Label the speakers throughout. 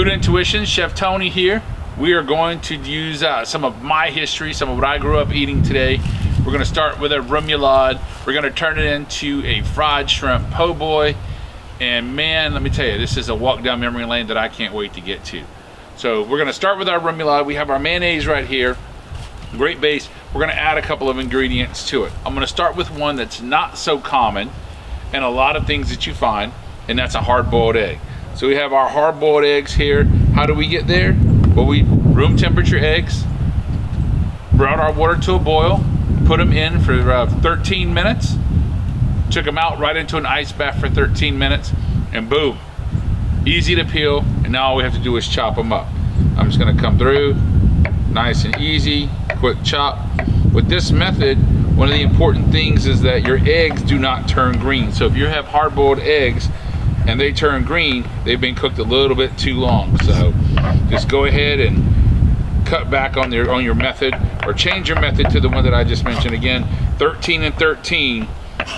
Speaker 1: Food Intuition, Chef Tony here. We are going to use some of my history, some of what I grew up eating today. We're going to start with a remoulade. We're going to turn it into a fried shrimp po' boy. And man, let me tell you, this is a walk down memory lane that I can't wait to get to. So we're going to start with our remoulade. We have our mayonnaise right here. Great base. We're going to add a couple of ingredients to it. I'm going to start with one that's not so common and a lot of things that you find, and that's a hard-boiled egg. So we have our hard-boiled eggs here. How do we get there? Well, we room temperature eggs, brought our water to a boil, put them in for 13 minutes, took them out right into an ice bath for 13 minutes, and boom, easy to peel, and now all we have to do is chop them up. I'm just gonna come through, nice and easy, quick chop. With this method, one of the important things is that your eggs do not turn green. So if you have hard-boiled eggs and they turn green, they've been cooked a little bit too long. So just go ahead and cut back on your method, or change your method to the one that I just mentioned. Again, 13 and 13,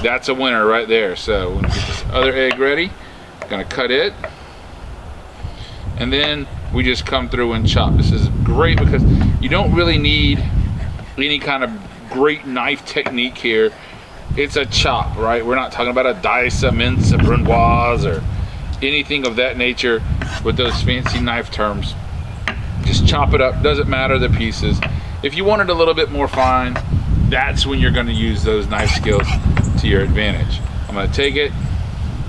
Speaker 1: that's a winner right there. So we're gonna get this other egg ready, gonna cut it, and then we just come through and chop. This is great because you don't really need any kind of great knife technique here. It's a chop, right? We're not talking about a dice, a mince, a brunoise, or anything of that nature with those fancy knife terms. Just chop it up, doesn't matter the pieces. If you want it a little bit more fine, that's when you're gonna use those knife skills to your advantage. I'm gonna take it,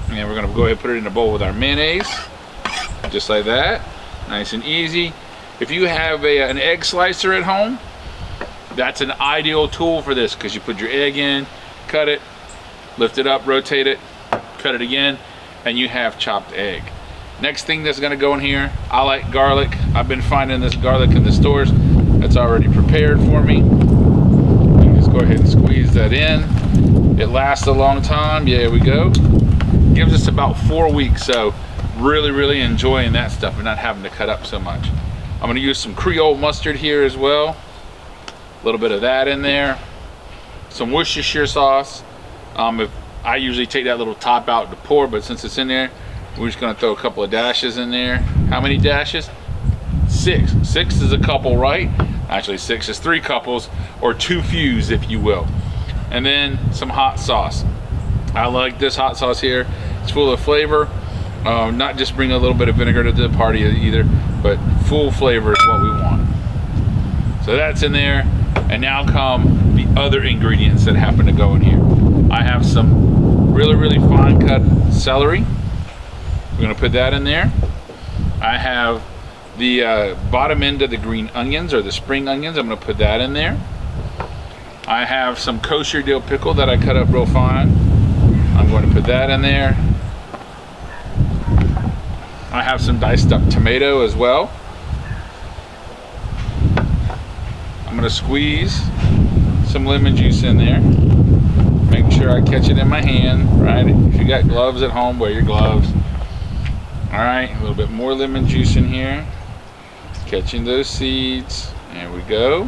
Speaker 1: and we're gonna go ahead and put it in a bowl with our mayonnaise, just like that, nice and easy. If you have an egg slicer at home, that's an ideal tool for this, because you put your egg in, cut it, lift it up, rotate it, cut it again, and you have chopped egg. Next thing that's gonna go in here, I like garlic. I've been finding this garlic in the stores that's already prepared for me. You just go ahead and squeeze that in. It lasts a long time. Yeah, here we go. Gives us about 4 weeks, so really enjoying that stuff and not having to cut up so much. I'm gonna use some Creole mustard here as well. A little bit of that in there. Some Worcestershire sauce. If I usually take that little top out to pour, but since it's in there, we're just gonna throw a couple of dashes in there. How many dashes? 6. 6 is a couple, right? Actually, 6 is 3 couples, or 2 fews, if you will. And then some hot sauce. I like this hot sauce here. It's full of flavor. Not just bring a little bit of vinegar to the party either, but full flavor is what we want. So that's in there. And now come the other ingredients that happen to go in here. I have some really fine cut celery. We're gonna put that in there. I have the bottom end of the green onions, or the spring onions. I'm gonna put that in there. I have some kosher dill pickle that I cut up real fine. I'm going to put that in there. I have some diced up tomato as well. I'm gonna squeeze some lemon juice in there. Make sure I catch it in my hand, right? If you got gloves at home, wear your gloves. All right, a little bit more lemon juice in here. Catching those seeds. There we go.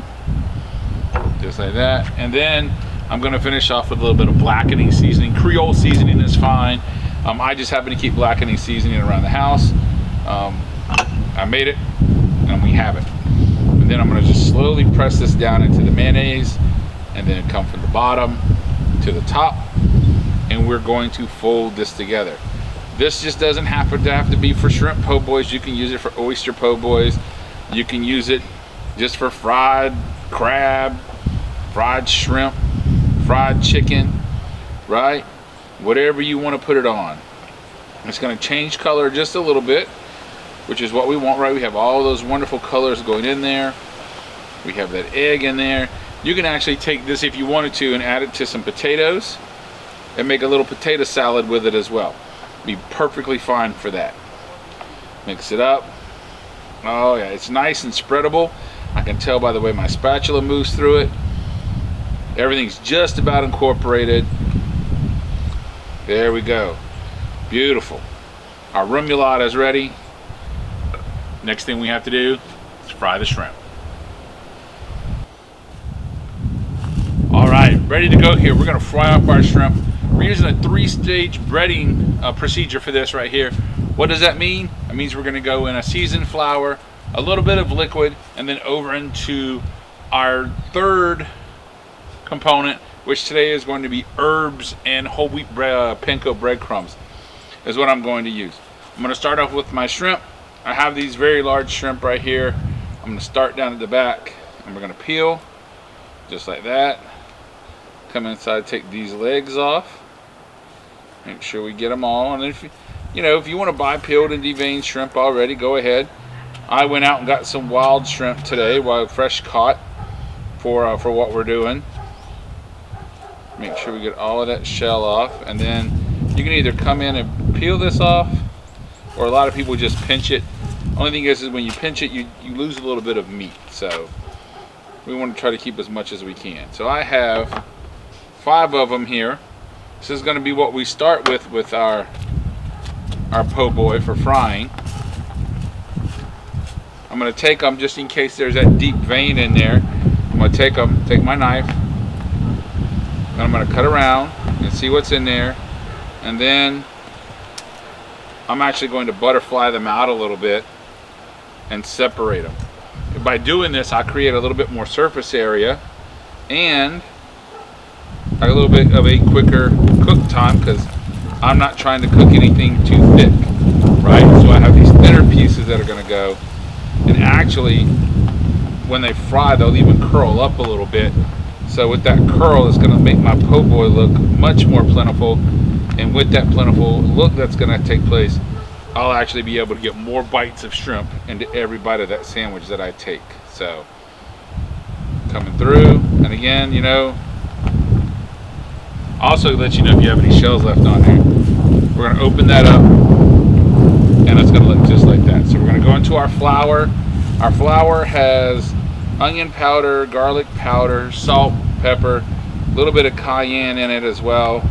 Speaker 1: Just like that. And then I'm gonna finish off with a little bit of blackening seasoning. Creole seasoning is fine. I just happen to keep blackening seasoning around the house. I made it, and we have it. And then I'm gonna just slowly press this down into the mayonnaise, and then come from the bottom to the top, and we're going to fold this together. This just doesn't happen to have to be for shrimp po' boys. You can use it for oyster po' boys. You can use it just for fried crab, fried shrimp, fried chicken, right? Whatever you want to put it on. It's going to change color just a little bit, which is what we want, right? We have all those wonderful colors going in there. We have that egg in there. You can actually take this, if you wanted to, and add it to some potatoes and make a little potato salad with it as well. Be perfectly fine for that. Mix it up. Oh yeah, it's nice and spreadable. I can tell by the way my spatula moves through it. Everything's just about incorporated. There we go. Beautiful. Our remoulade is ready. Next thing we have to do is fry the shrimp. All right, ready to go here. We're gonna fry up our shrimp We're using a 3-stage breading procedure for this right here. What does that mean? It means we're going to go in a seasoned flour, a little bit of liquid, and then over into our third component, which today is going to be herbs and whole wheat panko breadcrumbs, is what I'm going to use. I'm going to start off with my shrimp. I have these very large shrimp right here. I'm going to start down at the back, and we're going to peel just like that. Come inside, take these legs off. Make sure we get them all. And if you want to buy peeled and deveined shrimp already, go ahead. I went out and got some wild shrimp today, fresh caught, for what we're doing. Make sure we get all of that shell off, and then you can either come in and peel this off, or a lot of people just pinch it. Only thing is when you pinch it, you lose a little bit of meat, so we want to try to keep as much as we can. So I have 5 of them here. This is going to be what we start with our po' boy for frying. I'm going to take them just in case there's that deep vein in there. I'm going to take my knife, and I'm going to cut around and see what's in there, and then I'm actually going to butterfly them out a little bit and separate them. By doing this, I create a little bit more surface area and a little bit of a quicker cook time, because I'm not trying to cook anything too thick, right? So I have these thinner pieces that are going to go, and actually when they fry, they'll even curl up a little bit. So with that curl, it's going to make my po' boy look much more plentiful, and with that plentiful look that's going to take place, I'll actually be able to get more bites of shrimp into every bite of that sandwich that I take. So coming through, and again, also let you know if you have any shells left on here. We're going to open that up, and it's going to look just like that. So we're going to go into our flour. Our flour has onion powder, garlic powder, salt, pepper, a little bit of cayenne in it as well,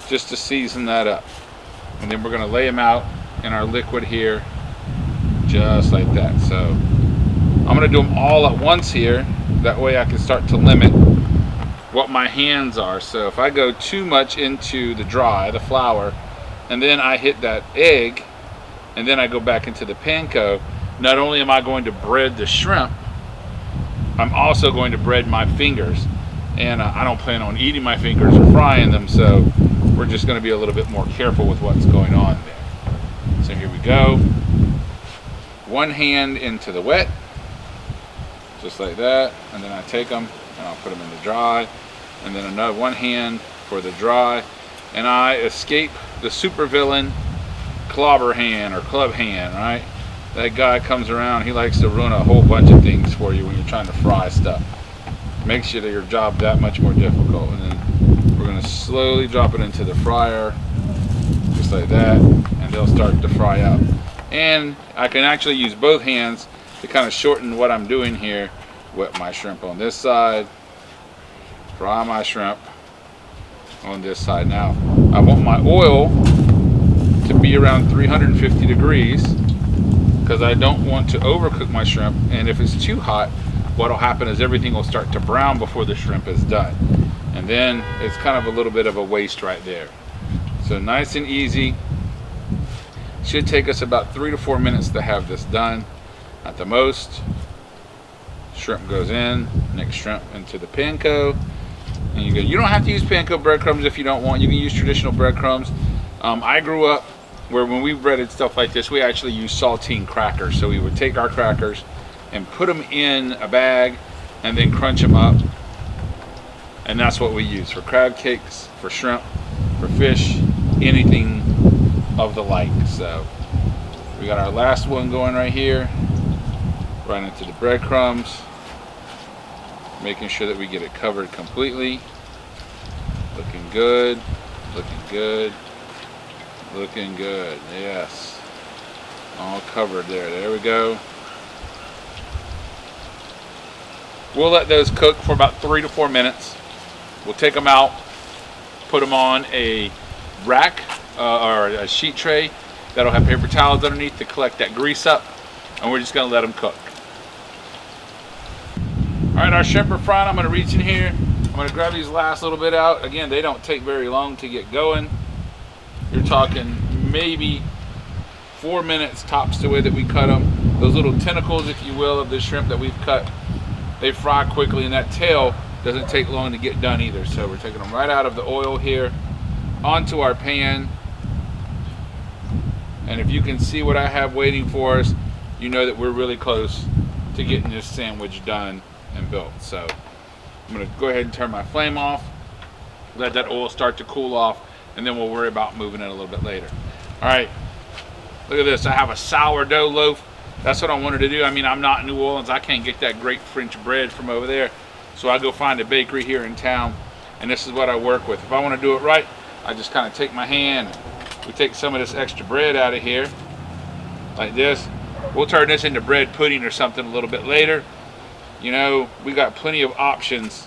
Speaker 1: just to season that up. And then we're going to lay them out in our liquid here, just like that. So I'm going to do them all at once here. That way I can start to limit what my hands are. So if I go too much into the flour, and then I hit that egg, and then I go back into the panko, not only am I going to bread the shrimp, I'm also going to bread my fingers. And I don't plan on eating my fingers or frying them, so we're just going to be a little bit more careful with what's going on there. So here we go. One hand into the wet, just like that, and then I take them and I'll put them in the dry, and then another one hand for the dry, and I escape the supervillain clobber hand or club hand, right? That guy comes around, he likes to ruin a whole bunch of things for you when you're trying to fry stuff. Makes your job that much more difficult. And then we're going to slowly drop it into the fryer, just like that, and they'll start to fry out. And I can actually use both hands to kind of shorten what I'm doing here. Wet my shrimp on this side, fry my shrimp on this side. Now, I want my oil to be around 350 degrees because I don't want to overcook my shrimp, and if it's too hot, what will happen is everything will start to brown before the shrimp is done, and then it's kind of a little bit of a waste right there. So nice and easy. Should take us about 3 to 4 minutes to have this done at the most. Shrimp goes in, next shrimp into the panko, and you go. You don't have to use panko breadcrumbs if you don't want. You can use traditional breadcrumbs. I grew up where when we breaded stuff like this, we actually used saltine crackers. So we would take our crackers and put them in a bag and then crunch them up, and that's what we use for crab cakes, for shrimp, for fish, anything of the like. So we got our last one going right here, right into the breadcrumbs, making sure that we get it covered completely. Looking good, looking good, looking good. Yes, all covered there. There we go. We'll let those cook for about 3 to 4 minutes. We'll take them out, put them on a rack or a sheet tray that'll have paper towels underneath to collect that grease up, and we're just going to let them cook. All right, our shrimp are frying. I'm going to reach in here. I'm gonna grab these last little bit out. Again, they don't take very long to get going. You're talking maybe 4 minutes tops the way that we cut them. Those little tentacles, if you will, of the shrimp that we've cut, they fry quickly, and that tail doesn't take long to get done either. So we're taking them right out of the oil here onto our pan. And if you can see what I have waiting for us, you know that we're really close to getting this sandwich done and built. So I'm gonna go ahead and turn my flame off, let that oil start to cool off, and then we'll worry about moving it a little bit later. All right, look at this. I have a sourdough loaf. That's what I wanted to do. I mean, I'm not in New Orleans. I can't get that great French bread from over there. So I go find a bakery here in town, and this is what I work with. If I want to do it right, I just kind of take my hand, we take some of this extra bread out of here, like this. We'll turn this into bread pudding or something a little bit later. You know, we got plenty of options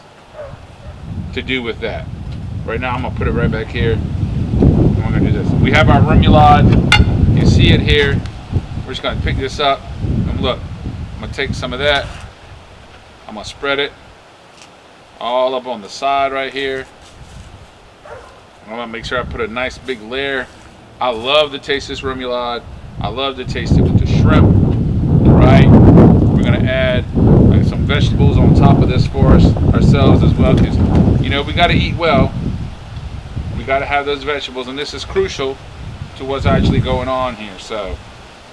Speaker 1: to do with that. Right now, I'm gonna put it right back here. And we're gonna do this. We have our remoulade. You see it here. We're just gonna pick this up, and look, I'm gonna take some of that. I'm gonna spread it all up on the side right here. I'm gonna make sure I put a nice big layer. I love to taste this remoulade. I love to taste it with the shrimp, right? We're gonna add like some vegetables on top of this for us ourselves as well, because you know we gotta eat well. We gotta have those vegetables, and this is crucial to what's actually going on here. So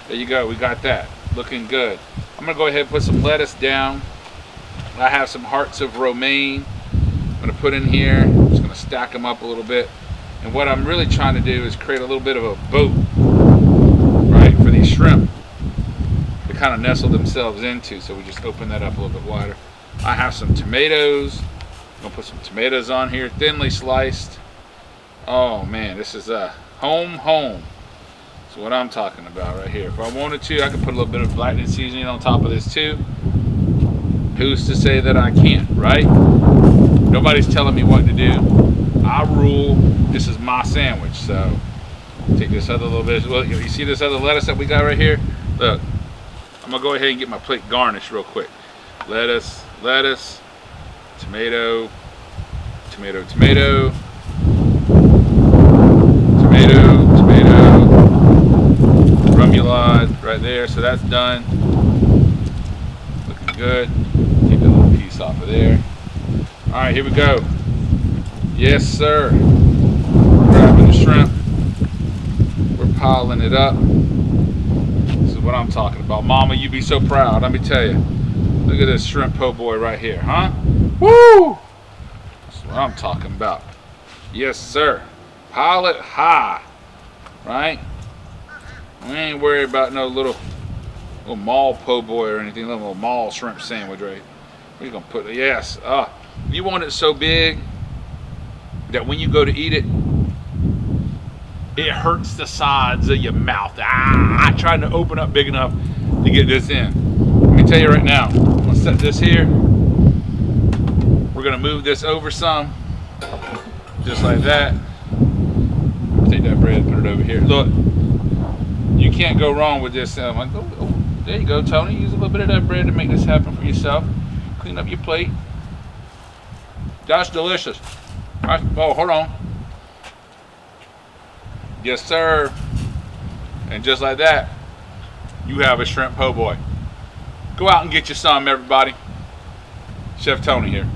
Speaker 1: there you go, we got that looking good. I'm gonna go ahead and put some lettuce down. I have some hearts of romaine I'm gonna put in here. I'm just gonna stack them up a little bit. And what I'm really trying to do is create a little bit of a boat, right, for these shrimp to kind of nestle themselves into. So we just open that up a little bit wider. I have some tomatoes. I'm gonna put some tomatoes on here, thinly sliced. Oh man, this is home. That's what I'm talking about right here. If I wanted to, I could put a little bit of blackened seasoning on top of this too. Who's to say that I can't, right? Nobody's telling me what to do. I rule. This is my sandwich. So take this other little bit. Well, you see this other lettuce that we got right here? Look, I'm gonna go ahead and get my plate garnished real quick. Lettuce, tomato, tomato, remoulade right there. So that's done. Looking good. Take a little piece off of there. All right, here we go. Yes, sir. Grabbing the shrimp. We're piling it up. This is what I'm talking about. Mama, you be so proud. Let me tell you. Look at this shrimp po' boy right here, huh? Woo! That's what I'm talking about. Yes, sir. Pile it high, right? We ain't worried about no little mall po' boy or anything. Little mall shrimp sandwich, right? We're gonna put yes. You want it so big that when you go to eat it, it hurts the sides of your mouth. I'm trying to open up big enough to get this in. Let me tell you right now, I'm gonna set this here. We're gonna move this over some, just like that. Take that bread, put it over here. Look, you can't go wrong with this. Like, oh, there you go, Tony. Use a little bit of that bread to make this happen for yourself. Clean up your plate. That's delicious. Oh, hold on. Yes, sir. And just like that, you have a shrimp po' boy. Go out and get you some, everybody. Chef Tony here.